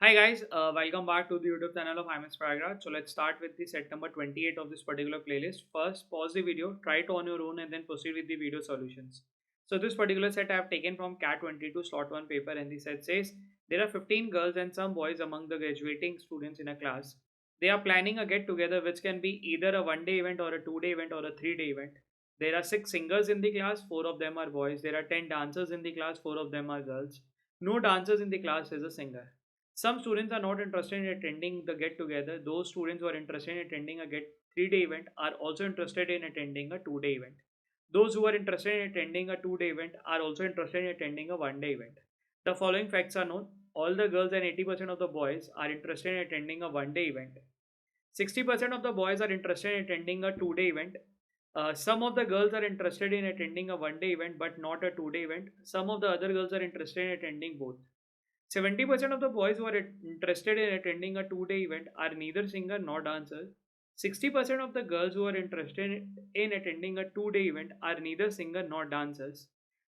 Hi guys, welcome back to the YouTube channel of IMS Paragraph. So let's start with the set number 28 of this particular playlist. First, pause the video, try it on your own and then proceed with the video solutions. So this particular set I have taken from CAT 22 slot 1 paper, and the set says there are 15 girls and some boys among the graduating students in a class. They are planning a get together which can be either a 1 day event or a 2 day event or a 3 day event. There are 6 singers in the class, 4 of them are boys. There are 10 dancers in the class, 4 of them are girls. No dancers in the class is a singer. Some students are not interested in attending the get together. Those students who are interested in attending a get 3 day event are also interested in attending a 2 day event. Those who are interested in attending a 2 day event are also interested in attending a 1 day event. The following facts are known. All the girls and 80% of the boys are interested in attending a 1 day event. 60% of the boys are interested in attending a 2 day event. Some of the girls are interested in attending a 1 day event but not a 2 day event. Some of the other girls are interested in attending both. 70% of the boys who are interested in attending a 2 day event are neither singer nor dancer. 60% of the girls who are interested in attending a 2 day event are neither singer nor dancers.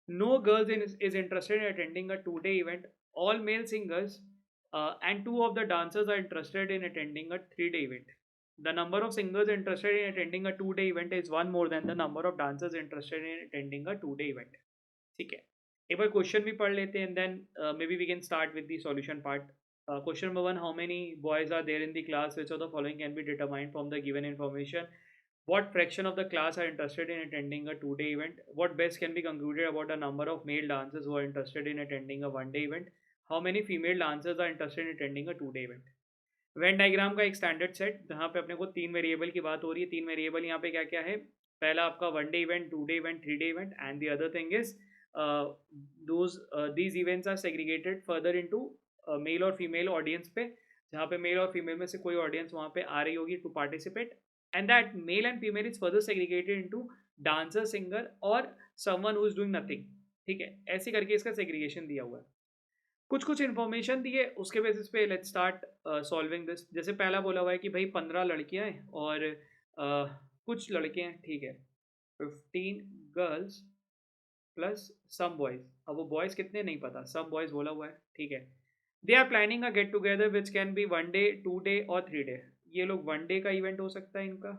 No girls is interested in attending a 2 day event. All male singers and 2 of the dancers are interested in attending a 3 day event. The number of singers interested in attending a 2 day event is one more than the number of dancers interested in attending a 2 day event. ठीक है, एक बार question भी पढ़ लेते हैं, and then may be we can start with the solution part. Question number 1, how many boys are there in the class, which of the following can be determined from the given information. What fraction of the class are interested in attending a 2 day event? What best can be concluded about the number of male dancers who are interested in attending a 1 day event? How many female dancers are interested in attending a 2 day event? Venn diagram का एक standard set जहाँ पे अपने को 3 variable की बात हो रही है. 3 वेरिएबल यहाँ पे क्या क्या है? पहला आपका 1 day event, 2 day event, 3 day event, and the other thing is those these events are segregated further into male और फीमेल ऑडियंस पे, जहाँ पे मेल और फीमेल में से कोई ऑडियंस वहाँ पे आ रही होगी to participate, and that male and female is further segregated into dancer, singer और someone who is doing nothing. ठीक है, ऐसे करके इसका सेग्रीगेशन दिया हुआ है. कुछ कुछ इन्फॉर्मेशन दी है, उसके बेसिस पे लेट्स स्टार्ट सॉल्विंग दिस. जैसे पहला बोला हुआ है कि भाई 15 लड़कियां हैं और कुछ लड़के हैं. ठीक है, 15 गर्ल्स प्लस सम बॉयज. अब वो बॉयज कितने नहीं पता, सम बॉयज बोला हुआ है. ठीक है, they are planning a get together which can be 1 day, 2 day और 3 डे. ये लोग 1 डे का इवेंट हो सकता है इनका,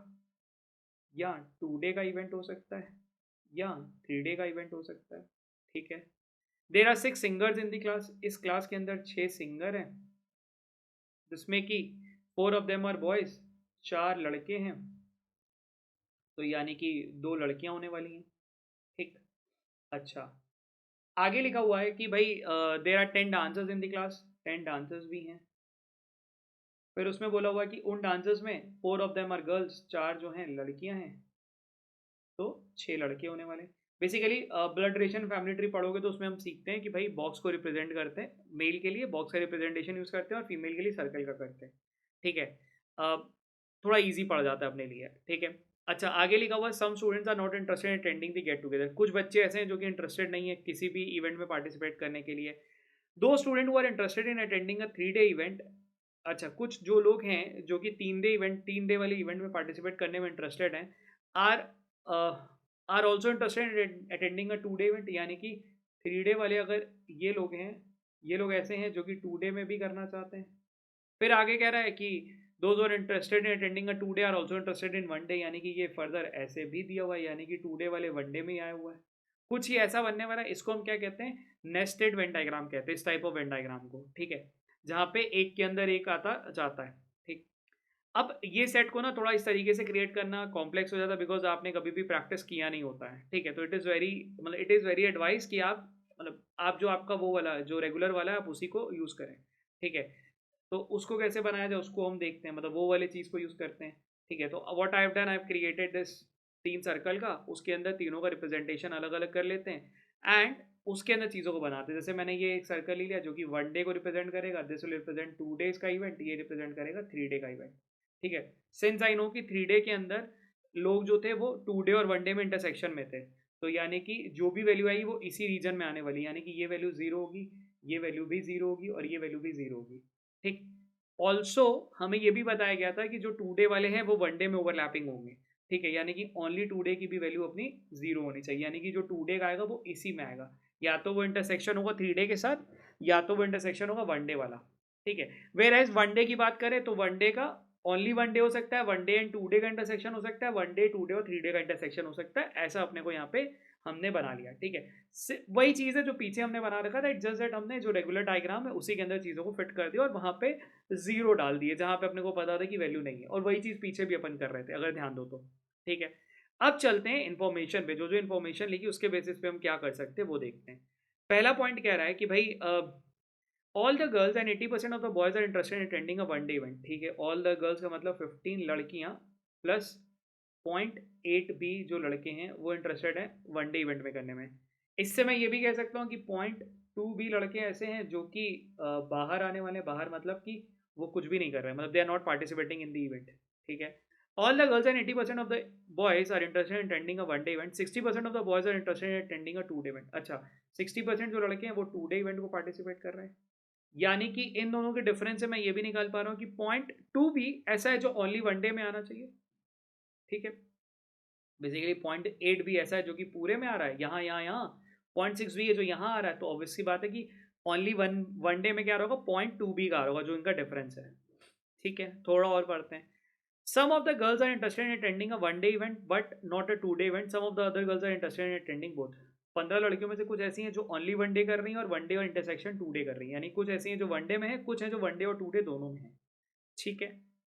या 2 डे का इवेंट हो सकता है, या 3 डे का इवेंट हो सकता है. ठीक है, there are 6 singers in the class. इस क्लास के अंदर 6 सिंगर हैं, जिसमें कि 4 ऑफ देम आर बॉयज, 4 लड़के हैं, तो यानी कि 2 लड़कियां होने वाली हैं. ठीक, अच्छा. आगे लिखा हुआ है कि भाई there are 10 dancers in the class. 10 dancers भी हैं. फिर उसमें बोला हुआ है कि उन डांसर्स में 4 ऑफ देम आर गर्ल्स, 4 जो हैं लड़कियां हैं, तो 6 लड़के होने वाले. Basically blood relation family tree पढ़ोगे तो उसमें हम सीखते हैं कि भाई बॉक्स को रिप्रेजेंट करते हैं. मेल के लिए बॉक्स का रिप्रेजेंटेशन यूज़ करते हैं और फीमेल के लिए सर्कल का करते हैं. ठीक है, थोड़ा इजी पड़ जाता है अपने लिए. ठीक है, अच्छा. आगे लिखा हुआ, some students are not interested in attending the get together. कुछ बच्चे ऐसे हैं जो कि इंटरेस्टेड नहीं है किसी भी इवेंट में पार्टिसिपेट करने के लिए. दो student who are interested in attending a 3 day event. अच्छा, कुछ जो लोग हैं जो कि 3 डे वाले इवेंट में पार्टिसिपेट करने में इंटरेस्टेड हैं, are are also interested in attending a 2 day event. यानी कि 3 डे वाले अगर ये लोग हैं, ये लोग ऐसे हैं जो कि 2 डे में भी करना चाहते हैं. फिर आगे कह रहा है कि those are interested in attending a 2 day are also interested in 1 day. यानी कि ये फर्दर ऐसे भी दिया हुआ है, यानी कि 2 डे वाले 1 डे में ही आया हुआ है. कुछ ही ऐसा बनने वाला है. इसको हम क्या कहते हैं? नेस्टेड वेन डायग्राम कहते हैं इस टाइप ऑफ वेन डायग्राम को. ठीक है, जहाँ पे एक के अंदर एक आता जाता है. ठीक, अब ये सेट को ना थोड़ा इस तरीके से क्रिएट करना कॉम्प्लेक्स हो जाता है, बिकॉज आपने कभी भी प्रैक्टिस किया नहीं होता है. ठीक है, तो इट इज़ वेरी, मतलब इट इज़ वेरी एडवाइस कि आप, मतलब आप जो आपका वो वाला जो रेगुलर वाला है आप उसी को यूज़ करें. ठीक है, तो उसको कैसे बनाया जाए उसको हम देखते हैं, मतलब वो वाले चीज़ को यूज़ करते हैं. ठीक है, तो what I have done, I have created this 3 circle का, उसके अंदर तीनों का रिप्रेजेंटेशन अलग अलग कर लेते हैं एंड उसके अंदर चीज़ों को बनाते हैं. जैसे मैंने ये एक सर्कल लिया जो कि 1 डे को रिप्रेजेंट करेगा, दिस विल रिप्रेजेंट 2 डेज का इवेंट, ये रिप्रेजेंट करेगा 3 डे का इवेंट. ठीक है, सिंस आई नो कि 3 डे के अंदर लोग जो थे वो 2 डे और 1 डे में इंटरसेक्शन में थे, तो यानी कि जो भी वैल्यू आई वो इसी रीजन में आने वाली, यानी कि ये वैल्यू 0 होगी, ये वैल्यू भी 0 होगी और ये वैल्यू भी 0 होगी. ठीक, ऑल्सो हमें ये भी बताया गया था कि जो 2 डे वाले हैं वो 1 डे में ओवरलैपिंग होंगे. ठीक है, यानी कि ओनली 2 डे की भी वैल्यू अपनी 0 होनी चाहिए, यानी कि जो 2 डे का आएगा वो इसी में आएगा. या तो वो इंटरसेक्शन होगा 3 डे के साथ, या तो वो इंटरसेक्शन होगा 1 डे वाला. ठीक है। वेयर एज वनडे की बात करें तो वनडे का ओनली वनडे हो सकता है, वनडे एंड 2 डे का इंटरसेक्शन हो सकता है, वनडे 2 डे और 3 डे का इंटरसेक्शन हो सकता है। ऐसा अपने को यहाँ पे हमने बना लिया, ठीक है। वही चीज़ है जो पीछे हमने बना रखा था, जस्ट दैट हमने जो रेगुलर डायग्राम है उसी के अंदर चीज़ों को फिट कर दिया और वहाँ पे जीरो डाल दिए जहाँ पे अपने को पता था कि वैल्यू नहीं है, और वही चीज़ पीछे भी अपन कर रहे थे, अगर ध्यान दो तो। ठीक है, अब चलते हैं इन्फॉर्मेशन पे। जो जो इन्फॉर्मेशन लिखी उसके बेसिस पे हम क्या कर सकते हैं वो देखते हैं। पहला पॉइंट कह रहा है कि भाई all the girls and 80% of the boys are interested in attending a one day event. ठीक है, ऑल द गर्ल्स का मतलब 15 लड़कियां प्लस 0.8 भी जो लड़के हैं वो इंटरेस्टेड हैं वन डे इवेंट में करने में। इससे मैं ये भी कह सकता हूँ कि 0.2 भी लड़के ऐसे हैं जो कि बाहर आने वाले हैं। बाहर मतलब कि वो कुछ भी नहीं कर रहे हैं, मतलब they are not participating in the event. ठीक है, all the girls and 80% of the boys are interested in attending a one day event. 60% of the boys are interested in attending a two day event. अच्छा, 60% जो लड़के हैं वो two day event को participate कर रहे हैं, यानी कि इन दोनों के डिफरेंस से मैं ये भी निकाल पा रहा हूँ कि 0.2 भी ऐसा है जो ओनली वन डे में आना चाहिए। ठीक है, बेसिकली 0.8 भी ऐसा है जो कि पूरे में आ रहा है, यहाँ यहाँ यहाँ 0.6 भी है जो यहाँ आ रहा है, तो ऑब्वियस सी बात है कि ओनली वन वन डे में क्या होगा, 0.2 भी का होगा जो इनका डिफरेंस है। ठीक है, थोड़ा और पढ़ते हैं। Some of the girls are interested in attending a one day event but not a two day event. Some of the other girls are interested in attending both. 15 लड़कियों में से कुछ ऐसी हैं जो ओनली वन डे कर रही हैं और वन डे और इंटरसेक्शन टू डे कर रही हैं, यानी कुछ ऐसी हैं जो वन डे में है, कुछ हैं जो वन डे और टू डे दोनों में है। ठीक है,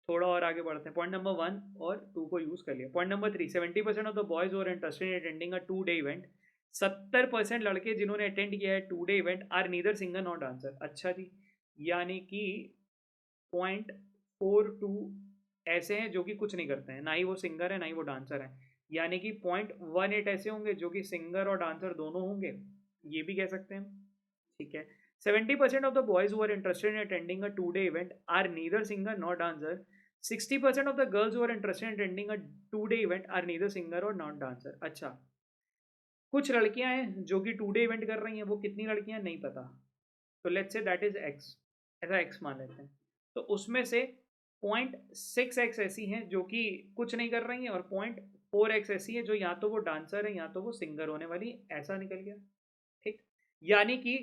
थोड़ा और आगे बढ़ते हैं। पॉइंट नंबर 1 और 2 को यूज कर लिया। Point number 3, 70% of the boys are interested in attending a two day event. 70% लड़के जिन्होंने अटेंड किया है two day event are neither singer not dancer. अच्छा जी, यानी कि 0.42 ऐसे हैं जो कि कुछ नहीं करते हैं, ना ही वो सिंगर है ना ही वो डांसर है, यानी कि 0.18 ऐसे होंगे जो कि सिंगर और डांसर दोनों होंगे, ये भी कह सकते हैं। ठीक है, 70% of the boys who are interested in attending a two-day event are neither singer nor dancer. 60% of the girls who are interested in attending a two-day event are neither singer or not dancer. अच्छा, कुछ लड़कियां हैं जो कि to day event कर रही हैं, वो कितनी लड़कियां नहीं पता, तो let's say that is x, ऐसा एक्स मान लेते हैं। तो उसमें से 0.6x ऐसी हैं जो कि कुछ नहीं कर रही हैं और 0.4x ऐसी है जो या तो वो डांसर है या तो वो सिंगर होने वाली, ऐसा निकल गया। ठीक, यानी कि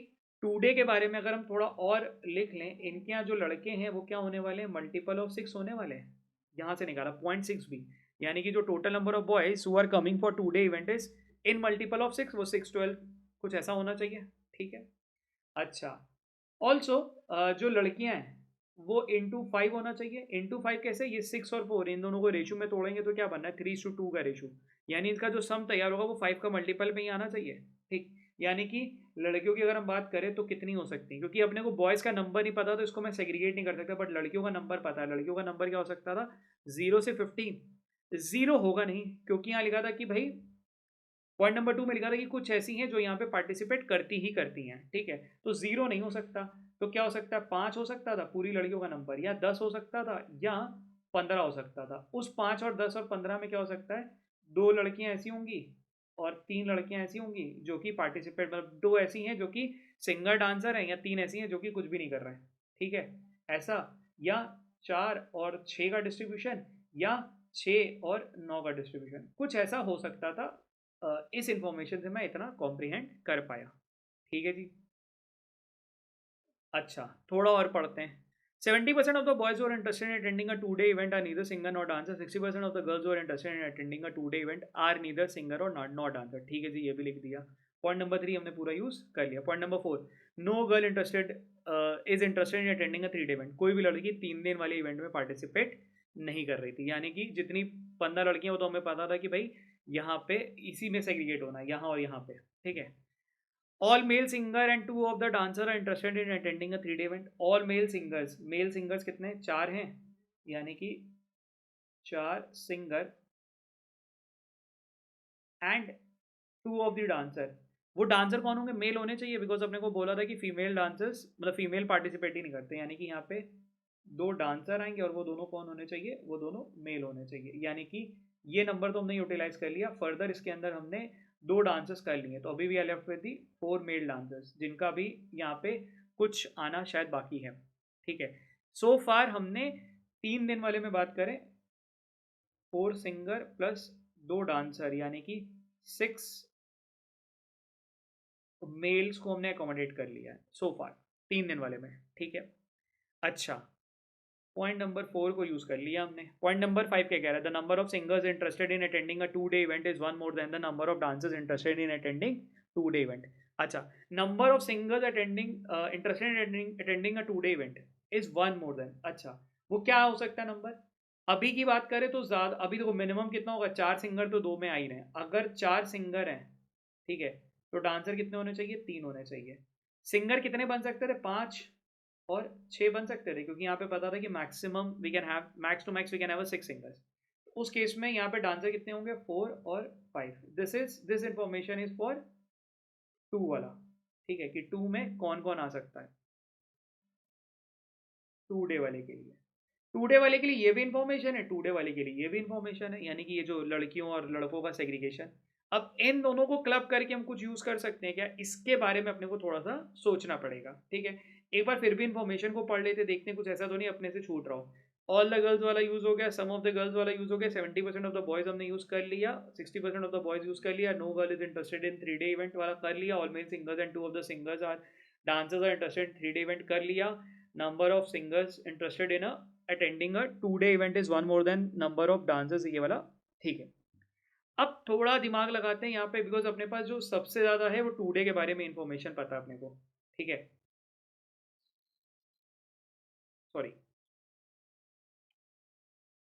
टू डे के बारे में अगर हम थोड़ा और लिख लें, इनके यहाँ जो लड़के हैं वो क्या होने वाले हैं, मल्टीपल ऑफ 6 होने वाले हैं। यहाँ से निकाला 0.6 भी, यानी कि जो total number of boys who are coming for two day event is in multiple of 6, वो 612 कुछ ऐसा होना चाहिए। ठीक है, अच्छा, ऑल्सो जो लड़कियां हैं वो इंटू 5 होना चाहिए। इंटू 5 कैसे, ये 6 और 4 इन दोनों को रेशो में तोड़ेंगे तो क्या बनना है, 3:2 का रेशो, यानी इसका जो सम तैयार होगा वो 5 का मल्टीपल में ही आना चाहिए। ठीक, यानी कि लड़कियों की अगर हम बात करें तो कितनी हो सकती है, क्योंकि अपने को बॉयज़ का नंबर नहीं पता तो इसको मैं सेग्रीगेट नहीं कर सकता, बट लड़कियों का नंबर पता है। लड़कियों का नंबर क्या हो सकता था, 0 से 15। जीरो होगा नहीं, क्योंकि यहाँ लिखा था कि भाई पॉइंट नंबर 2 में लिखा था कि कुछ ऐसी हैं जो यहाँ पे पार्टिसिपेट करती ही करती हैं। ठीक है, तो 0 नहीं हो सकता, तो क्या हो सकता है, 5 हो सकता था पूरी लड़कियों का नंबर, या 10 हो सकता था, या 15 हो सकता था। उस 5 और 10 और 15 में क्या हो सकता है, 2 लड़कियां ऐसी होंगी और 3 लड़कियां ऐसी होंगी जो कि पार्टिसिपेट, मतलब 2 ऐसी हैं जो कि सिंगर डांसर हैं, या 3 ऐसी हैं जो कि कुछ भी नहीं कर रहे हैं। ठीक है, ऐसा, या 4 और 6 का डिस्ट्रीब्यूशन, या 6 और 9 का डिस्ट्रीब्यूशन, कुछ ऐसा हो सकता था। इस इंफॉर्मेशन से मैं इतना कॉम्प्रीहेंड कर पाया। ठीक है जी, अच्छा, थोड़ा और पढ़ते हैं। 70% of the boys who are interested in attending a two-day event are neither singer nor dancer. 60% of the girls who are interested in attending a two-day event are neither singer or not dancer. ठीक है जी, ये भी लिख दिया। Point number 3 हमने पूरा use कर लिया। Point number 4, no girl interested is interested in attending a three day event. कोई भी लड़की 3 दिन वाले इवेंट में पार्टिसिपेट नहीं कर रही थी, यानी कि जितनी 15 लड़कियां, वो तो हमें पता था कि भाई यहाँ पे इसी में सेग्रीगेट होना है, यहाँ और यहाँ पे। ठीक है, all male singer and 2 of the dancer are interested in attending a 3-day event. all male singers कितने, 4 हैं, यानी कि 4 singer and 2 of the dancer. वो डांसर कौन होंगे, मेल होने चाहिए, बिकॉज अपने को बोला था कि फीमेल डांसर्स मतलब फीमेल पार्टिसिपेट ही नहीं करते, यानी कि यहाँ पे 2 डांसर आएंगे और वो दोनों कौन होने चाहिए, वो दोनों मेल होने चाहिए, यानी कि ये नंबर तो हमने यूटिलाइज कर लिया। फर्दर इसके अंदर हमने 2 डांसर्स कर लिए, तो अभी भी I left with the 4 male dancers, जिनका भी यहाँ पे कुछ आना शायद बाकी है। ठीक है, सो फार हमने 3 दिन वाले में बात करें, 4 सिंगर प्लस 2 डांसर, यानी कि 6 मेल्स को हमने अकोमोडेट कर लिया है सो फार 3 दिन वाले में। ठीक है, अच्छा, पॉइंट नंबर 4 को यूज कर लिया हमने। पॉइंट नंबर 5 क्या कह रहा है? The number of singers interested in attending a 2 day event is one more than the number of dancers interested in attending 2 day event. अच्छा, number of singers attending interested in attending a 2 day event is one more than. अच्छा, वो क्या हो सकता है number? अभी की बात करें तो ज्यादा, अभी देखो मिनिमम कितना होगा? 4 सिंगर तो 2 में आ ही रहे हैं। अगर 4 सिंगर हैं, ठीक है, तो डांसर कितने होने चाहिए? 3 होने चाहिए। सिंगर कितने बन सकते थे? 5 और 6 बन सकते थे, क्योंकि यहाँ पे पता था कि maximum we can have, max to max we can have 6 singers. उस केस में यहाँ पे डांसर कितने होंगे? 4 और 5। दिस इंफॉर्मेशन इज फॉर 2 वाला, ठीक है, कि 2 में कौन कौन आ सकता है 2 डे वाले के लिए। 2 डे वाले के लिए ये भी इंफॉर्मेशन है, 2 डे वाले के लिए ये भी इंफॉर्मेशन है, यानी कि ये जो लड़कियों और लड़कों का सेग्रीगेशन। अब इन दोनों को क्लब करके हम कुछ यूज कर सकते हैं क्या? इसके बारे में अपने को थोड़ा सा सोचना पड़ेगा, ठीक है। एक बार फिर भी इंफॉर्मेशन को पढ़ लेते, देखते हैं कुछ ऐसा तो नहीं अपने से छूट रहा हो। ऑल द गर्ल्स वाला यूज हो गया, सम ऑफ द गर्ल्स वाला यूज हो गया, 70% ऑफ द बॉयज हमने यूज कर लिया, 60% ऑफ द बॉयज यूज कर लिया, no girl is interested in 3 day event वाला कर लिया, all male singers and 2 of the singers are dancers are interested in 3 day event कर लिया, number of singers interested in attending a 2 day event is one more then number of dancers, ये वाला, ठीक है। अब थोड़ा दिमाग लगाते हैं यहाँ पे, बिकॉज अपने पास जो सबसे ज्यादा है वो 2 डे के बारे में इंफॉर्मेशन पता है अपने को, ठीक है, सॉरी,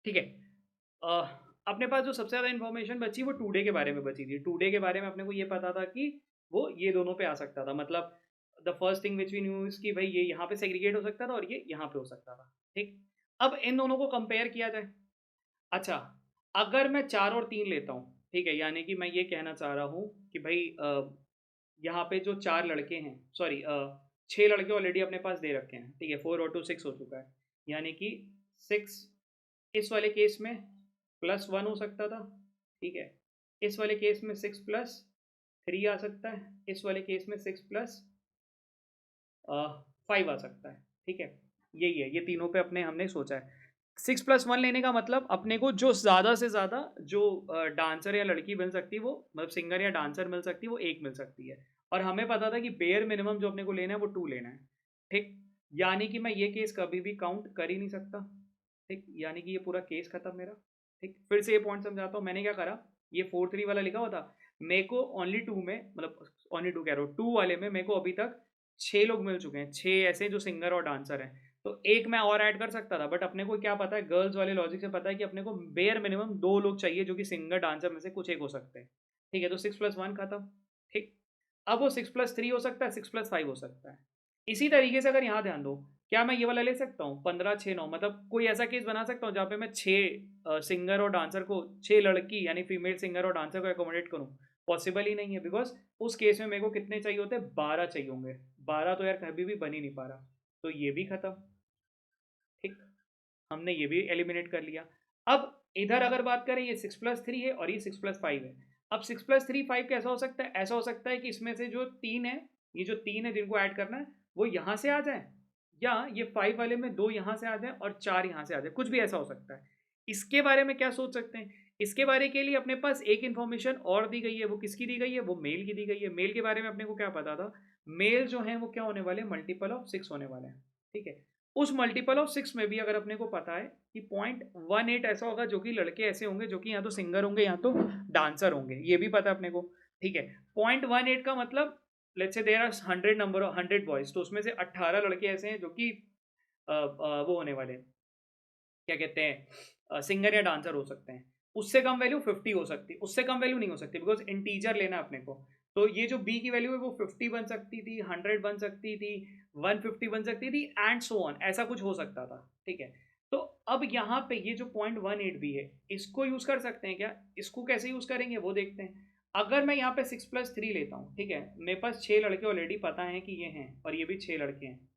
ठीक है। अ, अपने पास जो सबसे ज्यादा इंफॉर्मेशन बची वो 2 डे के बारे में बची थी। 2 डे के बारे में अपने को ये पता था कि वो ये दोनों पे आ सकता था, मतलब the first thing which we knew is कि भाई ये यहाँ पे सेग्रीगेट हो सकता था और ये यहाँ पे हो सकता था, ठीक। अब इन दोनों को कंपेयर किया जाए। अच्छा, अगर मैं 4 और 3 लेता हूँ, ठीक है, यानी कि मैं ये कहना चाह रहा हूँ कि भाई यहाँ पे जो 4 लड़के हैं, सॉरी 6 लड़के ऑलरेडी अपने पास दे रखे हैं, ठीक है, 4 और 2 6 हो चुका है, यानी कि 6 इस वाले केस में +1 हो सकता था, ठीक है। इस वाले केस में 6+3 आ सकता है, इस वाले केस में 6+5 आ सकता है, ठीक है। यही है, ये तीनों पे अपने हमने सोचा है। 6+1 लेने का मतलब अपने को जो ज़्यादा से ज़्यादा जो डांसर या लड़की मिल सकती है, वो मतलब सिंगर या डांसर मिल सकती है, वो एक मिल सकती है। और हमें पता था कि बेयर मिनिमम जो अपने को लेना है वो 2 लेना है, ठीक। यानी कि मैं ये केस कभी भी काउंट कर ही नहीं सकता, ठीक, यानी कि ये पूरा केस खत्म मेरा, ठीक। फिर से ये पॉइंट समझाता हूँ, मैंने क्या करा, ये 4-3 वाला लिखा हुआ था, मेरे को ओनली 2 में, मतलब ओनली 2 कह रहा हूँ, 2 वाले में मेरे को अभी तक 6 लोग मिल चुके हैं, 6 ऐसे जो सिंगर और डांसर हैं। तो एक मैं और ऐड कर सकता था, बट अपने को क्या पता है, गर्ल्स वाले लॉजिक से पता है कि अपने को बेयर मिनिमम 2 लोग चाहिए जो कि सिंगर डांसर में से कुछ एक हो सकते हैं, ठीक है। तो 6+1 खत्म, ठीक। अब वो 6+3 हो सकता है, 6+5 हो सकता है। इसी तरीके से अगर यहाँ ध्यान दो, क्या मैं ये वाला ले सकता हूँ 15-6-9, मतलब कोई ऐसा केस बना सकता हूँ जहाँ पे मैं 6 सिंगर और डांसर को, 6 लड़की यानी फीमेल सिंगर और डांसर को एकोमोडेट करूँ? पॉसिबल ही नहीं है, बिकॉज उस केस में मेरे को कितने चाहिए होते? 12 चाहिए होंगे। 12 तो यार कभी भी बन ही नहीं पा रहा, तो ये भी खत्म, ठीक। हमने ये भी एलिमिनेट कर लिया। अब इधर अगर बात करें, ये 6+3 है और ये 6+5 है। अब 6+3 5 कैसा हो सकता है? ऐसा हो सकता है कि इसमें से जो 3 है, ये जो 3 है जिनको ऐड करना है, वो यहाँ से आ जाए, या ये 5 वाले में 2 यहाँ से आ जाए और 4 यहाँ से आ जाए, कुछ भी ऐसा हो सकता है। इसके बारे में क्या सोच सकते हैं? इसके बारे के लिए अपने पास एक इन्फॉर्मेशन और दी गई है, वो किसकी दी गई है? वो मेल की दी गई है। मेल के बारे में अपने को क्या पता था? मेल जो है वो क्या होने वाले? मल्टीपल ऑफ 6 होने वाले हैं, ठीक है। उस मल्टीपल ऑफ 6 में भी अगर अपने को पता है कि 0.18 ऐसा होगा जो कि लड़के ऐसे होंगे जो कि या तो सिंगर होंगे या तो डांसर होंगे, ये भी पता है अपने को, ठीक है। 0.18 का मतलब, let's say there are 100 number of 100 boys, तो उसमें से 18 लड़के ऐसे हैं जो कि वो होने वाले, क्या कहते हैं, सिंगर या डांसर हो सकते हैं। उससे कम वैल्यू 50 हो सकती है, उससे कम वैल्यू नहीं हो सकती, बिकॉज इंटीजर लेना है अपने को। तो ये जो बी की वैल्यू है वो 50 बन सकती थी, 100 बन सकती थी, 150 बन सकती थी, एंड सो ऑन, ऐसा कुछ हो सकता था, ठीक है। तो अब यहाँ पे ये जो 0.18 भी है, इसको यूज कर सकते हैं क्या? इसको कैसे यूज करेंगे वो देखते हैं। अगर मैं यहाँ पे 6+3 लेता हूँ, ठीक है, मेरे पास 6 लड़के ऑलरेडी पता है कि ये हैं, और ये भी 6 लड़के हैं,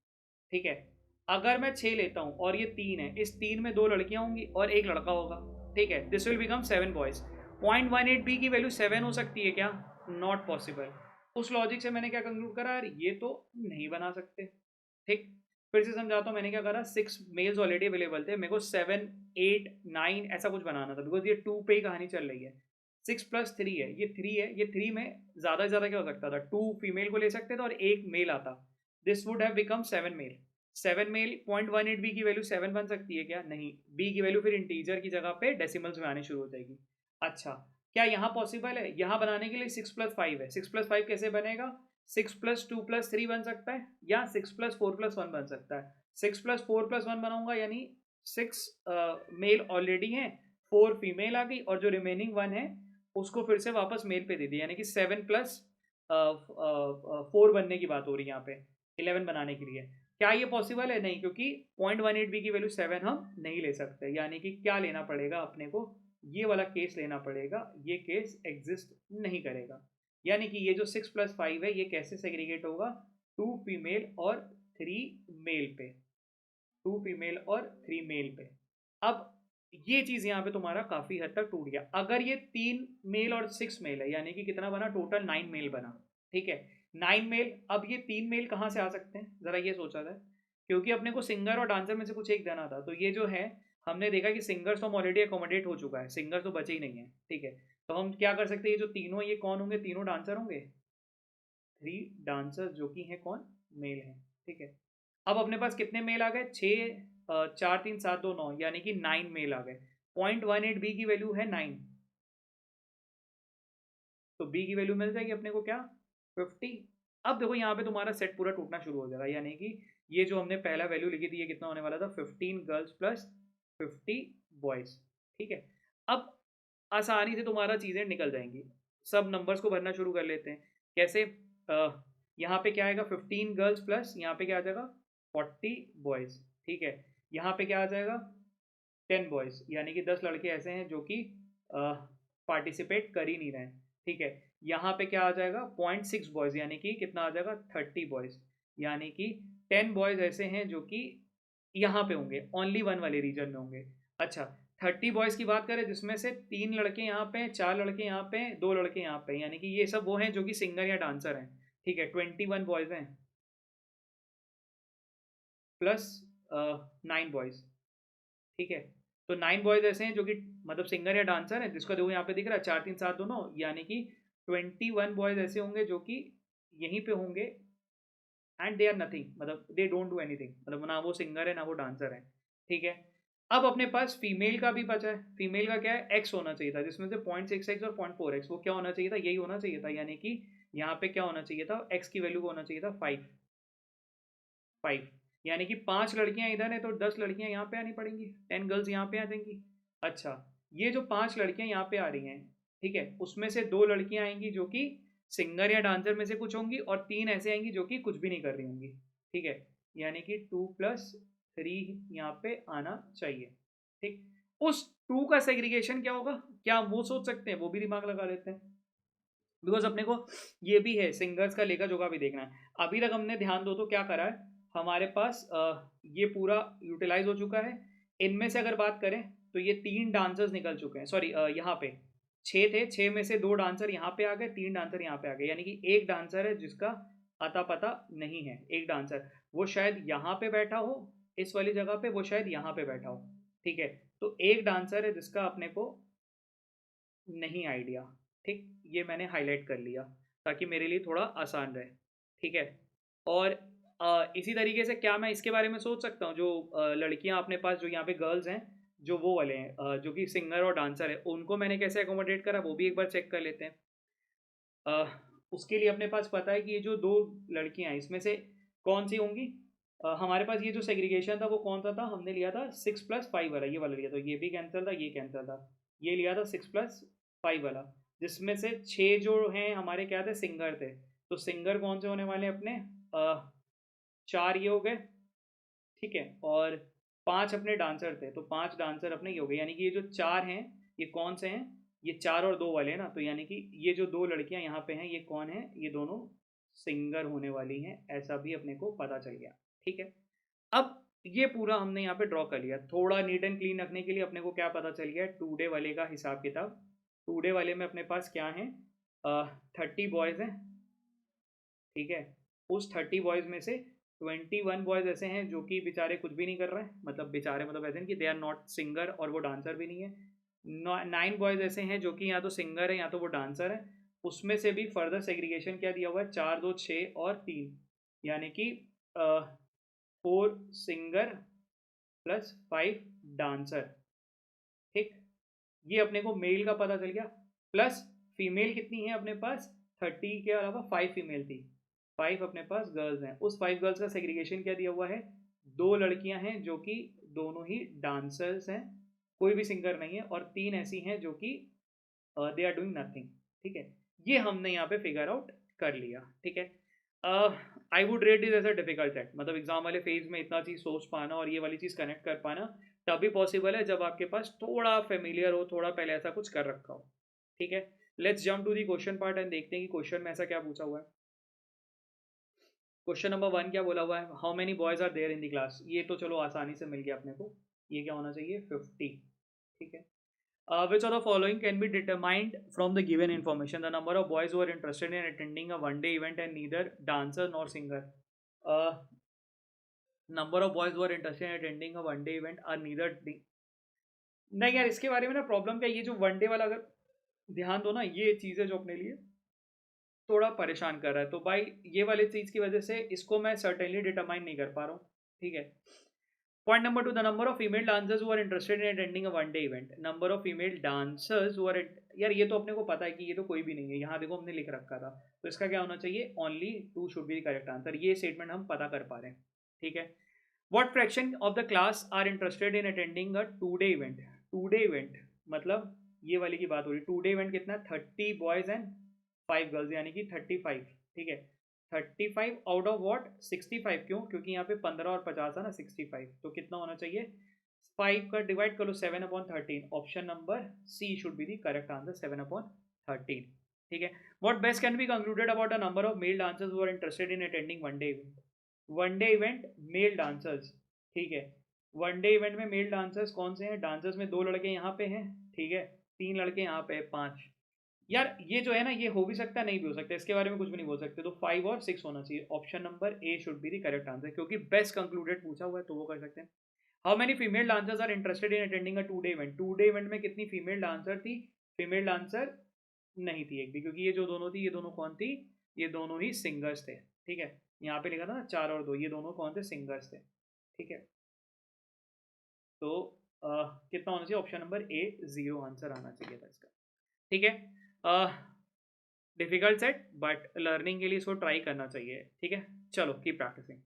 ठीक है। अगर मैं 6 लेता हूँ और ये 3 है, इस 3 में 2 लड़कियां होंगी और एक लड़का होगा, ठीक है, this will become 7 boys. 0.18 B की वैल्यू 7 हो सकती है क्या? Not possible. उस लॉजिक से मैंने क्या कंक्लूड करा, यार ये तो नहीं बना सकते, ठीक। फिर से समझाता हूँ, मैंने क्या करा, 6 मेल्स ऑलरेडी अवेलेबल थे, मेरे को 7 8 9 ऐसा कुछ बनाना था, बिकॉज ये 2 पे ही कहानी चल रही है। 6+3 है, ये 3 है, ये 3 में ज़्यादा से ज़्यादा क्या हो सकता था? 2 फीमेल को ले सकते थे और एक मेल आता, this would have become 7 male, 7 male 0.18 B की वैल्यू 7 बन सकती है क्या? नहीं, बी की वैल्यू फिर इंटीजर की जगह पे डेसिमल्स में आनी शुरू हो जाएगी। अच्छा, क्या यहाँ पॉसिबल है? यहाँ बनाने के लिए 6+5 है। 6+5 कैसे बनेगा? 6+2+3 बन सकता है या 6+4+1 बन सकता है। 6+4+1 बनाऊंगा यानी 6 मेल ऑलरेडी हैं, 4 फीमेल आ गई और जो रिमेनिंग 1 है उसको फिर से वापस मेल पे दे दिया, यानी कि 7+4 बनने की बात हो रही है यहाँ पे 11 बनाने के लिए। क्या ये पॉसिबल है? नहीं, क्योंकि 0.18 बी की वैल्यू 7 हम नहीं ले सकते, यानी कि क्या लेना पड़ेगा अपने को? ये वाला केस लेना पड़ेगा, ये केस एग्जिस्ट नहीं करेगा। यानी कि ये जो 6+5 है ये कैसे सेग्रीगेट होगा? 2 फीमेल और 3 मेल पे, 2 फीमेल और 3 मेल पे। अब ये चीज यहाँ पे तुम्हारा काफी हद तक टूट गया। अगर ये 3 मेल और 6 मेल है, यानी कि कितना बना? टोटल 9 मेल बना। ठीक है, 9 मेल। अब ये 3 मेल कहाँ से आ सकते हैं, जरा ये सोचा जाए, क्योंकि अपने को सिंगर और डांसर में से कुछ एक देना था। तो ये जो है हमने देखा कि सिंगर्स तो हम ऑलरेडी अकोमोडेट हो चुका है, सिंगर तो बचे ही नहीं है। ठीक है, तो हम क्या कर सकते हैं? ये जो तीनों, ये कौन होंगे? तीनों डांसर होंगे, 3 डांसर जो कि हैं कौन? मेल हैं। ठीक है, अब अपने पास कितने मेल आ गए? 6, 4, 3, 7, 2, 9, यानी कि 9 मेल आ गए। 0.18 बी की वैल्यू है 9, तो बी की वैल्यू मिल जाएगी अपने को क्या? 50। अब देखो यहाँ पे तुम्हारा सेट पूरा टूटना शुरू हो जाएगा, यानी कि ये जो हमने पहला वैल्यू लिखी थी ये कितना होने वाला था? 15 गर्ल्स प्लस 50 बॉयज। ठीक है, अब आसानी से तुम्हारा चीज़ें निकल जाएंगी। सब नंबर्स को भरना शुरू कर लेते हैं। कैसे? यहाँ पे क्या आएगा? 15 गर्ल्स प्लस यहाँ पे क्या आ जाएगा? 40 बॉयज। ठीक है, यहाँ पे क्या आ जाएगा? 10 बॉयज, यानी कि 10 लड़के ऐसे हैं जो कि पार्टिसिपेट कर ही नहीं रहे हैं। ठीक है, यहाँ पे क्या आ जाएगा? 0.6 बॉयज, यानी कि कितना आ जाएगा? 30 बॉयज, यानी कि 10 बॉयज ऐसे हैं जो कि यहाँ पे होंगे, ओनली 1 वाले रीजन में होंगे। अच्छा, 30 बॉयज की बात करें जिसमें से 3 लड़के यहाँ पे हैं, 4 लड़के यहाँ पे हैं, 2 लड़के यहाँ पे हैं, यानी कि ये सब वो हैं जो कि सिंगर या डांसर हैं। ठीक है, 21 बॉयज हैं प्लस 9 बॉयज। ठीक है, तो 9 बॉयज ऐसे हैं जो कि मतलब सिंगर या डांसर है, जिसका देखो यहाँ पे दिख रहा है 4, 3, 7 दोनों, यानी कि 21 बॉयज ऐसे होंगे जो कि यहीं पे होंगे एंड दे आर नथिंग, मतलब दे डोंट डू एनीथिंग, मतलब ना वो सिंगर है ना वो डांसर है। ठीक है, अब अपने पास फीमेल का भी बचा है। फीमेल का क्या है? एक्स होना चाहिए था, जिसमें से 0.6x और 0.4x वो क्या होना चाहिए था? यही होना चाहिए था, यानी कि यहाँ पे क्या होना चाहिए था? एक्स की वैल्यू को होना चाहिए था 5, 5, यानी कि 5 लड़कियां इधर है तो 10 लड़कियां यहाँ पे आनी पड़ेंगी, 10 गर्ल्स यहाँ पे आ जाएंगी। अच्छा, ये जो 5 लड़कियां यहाँ पे आ रही हैं, ठीक है, उसमें से 2 लड़कियां आएंगी जो कि सिंगर या डांसर में से कुछ होंगी और 3 ऐसे आएंगी जो कि कुछ भी नहीं कर रही होंगी। ठीक है, यानी कि 2+3 यहाँ पे आना चाहिए। ठीक, उस 2 का सेग्रीगेशन क्या होगा? क्या वो सोच सकते हैं? वो भी दिमाग लगा लेते हैं, बिकॉज अपने को ये भी है सिंगर्स का लेखा जोखा भी देखना है। अभी तक हमने ध्यान दो तो क्या करा है, हमारे पास ये पूरा यूटिलाइज हो चुका है। इनमें से अगर बात करें तो ये 3 डांसर्स निकल चुके हैं, सॉरी यहाँ पे 6 थे, 6 में से 2 डांसर यहाँ पे आ गए, 3 डांसर यहाँ पे आ गए, यानी कि एक डांसर है जिसका अता पता नहीं है। एक डांसर वो शायद यहाँ पे बैठा हो, इस वाली जगह पे, वो शायद यहाँ पे बैठा हो। ठीक है, तो एक डांसर है जिसका अपने को नहीं आइडिया। ठीक, ये मैंने हाईलाइट कर लिया ताकि मेरे लिए थोड़ा आसान रहे। ठीक है, और इसी तरीके से क्या मैं इसके बारे में सोच सकता हूँ, जो लड़कियां अपने पास जो यहाँ पे गर्ल्स हैं, जो वो वाले हैं जो कि सिंगर और डांसर है, उनको मैंने कैसे अकोमोडेट करा वो भी एक बार चेक कर लेते हैं। अ, उसके लिए अपने पास पता है कि ये जो 2 लड़कियां हैं इसमें से कौन सी होंगी? हमारे पास ये जो सेग्रीगेशन था वो कौन सा था? हमने लिया था 6+5 वाला, ये वाला लिया था, ये भी कैंसिल था, ये कैंसिल था, ये लिया था 6+5 वाला, जिसमें से 6 जो हैं हमारे क्या थे? सिंगर थे। तो सिंगर कौन से होने वाले हैं अपने? 4 ये हो गए, ठीक है, और 5 अपने डांसर थे, तो 5 डांसर अपने ये हो गए, यानी कि ये जो 4 हैं ये कौन से हैं? ये 4 और 2 वाले हैं ना, तो यानी कि ये जो 2 लड़कियां यहाँ पे हैं ये कौन है? ये दोनों सिंगर होने वाली हैं, ऐसा भी अपने को पता चल गया। ठीक है, अब ये पूरा हमने यहाँ पे ड्रॉ कर लिया। थोड़ा नीट एंड क्लीन रखने के लिए अपने को क्या पता चल गया? 2 डे वाले का हिसाब किताब। 2 डे वाले में अपने पास क्या है? 30 बॉयज़ हैं। ठीक है, उस 30 बॉयज़ में से 21 बॉयज़ ऐसे हैं जो कि बेचारे कुछ भी नहीं कर रहे हैं, मतलब बेचारे मतलब ऐसे हैं कि दे आर नॉट सिंगर और वो डांसर भी नहीं है। 9 बॉयज़ ऐसे हैं जो कि या तो सिंगर है या तो वो डांसर है। उसमें से भी फर्दर सेग्रीगेशन क्या दिया हुआ है? 4, 2, 6 और 3, यानी कि 4 सिंगर प्लस 5 डांसर, ठीक। ये अपने को मेल का पता चल गया, प्लस फीमेल कितनी है अपने पास, 30 के अलावा 5 फीमेल थी, 5 अपने पास गर्ल्स हैं। उस 5 गर्ल्स का सेग्रीगेशन क्या दिया हुआ है, 2 लड़कियां हैं जो कि दोनों ही डांसर्स हैं, कोई भी सिंगर नहीं है, और 3 ऐसी हैं जो कि दे आर डूइंग नथिंग, ठीक है। ये हमने यहाँ पे फिगर आउट कर लिया, ठीक है। I would rate is as a difficult set, मतलब एग्जाम वाले फेज में इतना चीज़ सोच पाना और ये वाली चीज़ कनेक्ट कर पाना तभी पॉसिबल है जब आपके पास थोड़ा फेमिलियर हो, थोड़ा पहले ऐसा कुछ कर रखा हो, ठीक है। Let's jump to the question part and देखते हैं कि क्वेश्चन में ऐसा क्या पूछा हुआ है। क्वेश्चन नंबर 1 क्या बोला हुआ है, how many boys are there in the class. ये तो चलो आसानी से मिल गया अपने को, ये क्या होना चाहिए 50, ठीक है। Which of the following can be determined from the given information? The number of boys who are interested in attending a one-day event and neither dancer nor singer. Uh, Number of boys who are interested in attending a one-day event are neither. नहीं यार, इसके बारे में ना problem क्या, ये जो one day वाला अगर ध्यान दो ना, ये चीज़ है जो अपने लिए थोड़ा परेशान कर रहा है। तो भाई ये वाली चीज़ की वजह से इसको मैं सर्टेनली डिटरमाइन नहीं कर पा रहा हूँ, ठीक है। Point number 2, the number of female dancers who are interested in attending a one day event. Number of female dancers who are यार ये तो अपने को पता है कि ये तो कोई भी नहीं है, यहाँ देखो हमने लिख रखा था, तो इसका क्या होना चाहिए, only 2 should be correct answer. ये स्टेटमेंट हम पता कर पा रहे हैं, ठीक है। What fraction of the class are interested in attending a 2-day event? 2-day event मतलब ये वाली की बात हो रही है। 2-day event कितना, 30 बॉयज एंड 5 गर्ल्स, यानी कि 35, ठीक है। 35 आउट ऑफ व्हाट 65, क्यों, क्योंकि यहाँ पे 15 और 50 है ना, 65, तो कितना होना चाहिए, 5 का डिवाइड कर लो 7/13, option number C should be the correct answer, 7/13, ठीक है। What best can be concluded about the number of male dancers who are interested in attending one day event. One day event male dancers, ठीक है। One day event में male dancers कौन से हैं, dancers में 2 लड़के यहाँ पे हैं, ठीक है, 3 लड़के यहाँ पे, 5। यार ये जो है ना, ये हो भी सकता है नहीं भी हो सकता, इसके बारे में कुछ भी नहीं बोल सकते, तो 5 और 6 होना चाहिए, option number A should be the correct answer, क्योंकि बेस्ट कंक्लूडेड पूछा हुआ है तो वो कर सकते हैं। How many female dancers are interested in attending a two day event. Two day event में कितनी फीमेल डांसर थी, फीमेल डांसर नहीं थी एक भी, क्योंकि ये जो दोनों थी, ये दोनों कौन थी, ये दोनों ही सिंगर्स थे, ठीक है। यहाँ पे लिखा था ना 4 और 2, ये दोनों कौन थे, सिंगर्स थे, ठीक है। तो कितना होना चाहिए, ऑप्शन नंबर ए 0 आंसर आना चाहिए था इसका, ठीक है। डिफिकल्ट सेट बट लर्निंग के लिए इसको ट्राई करना चाहिए, ठीक है। चलो कीप प्रैक्टिसिंग।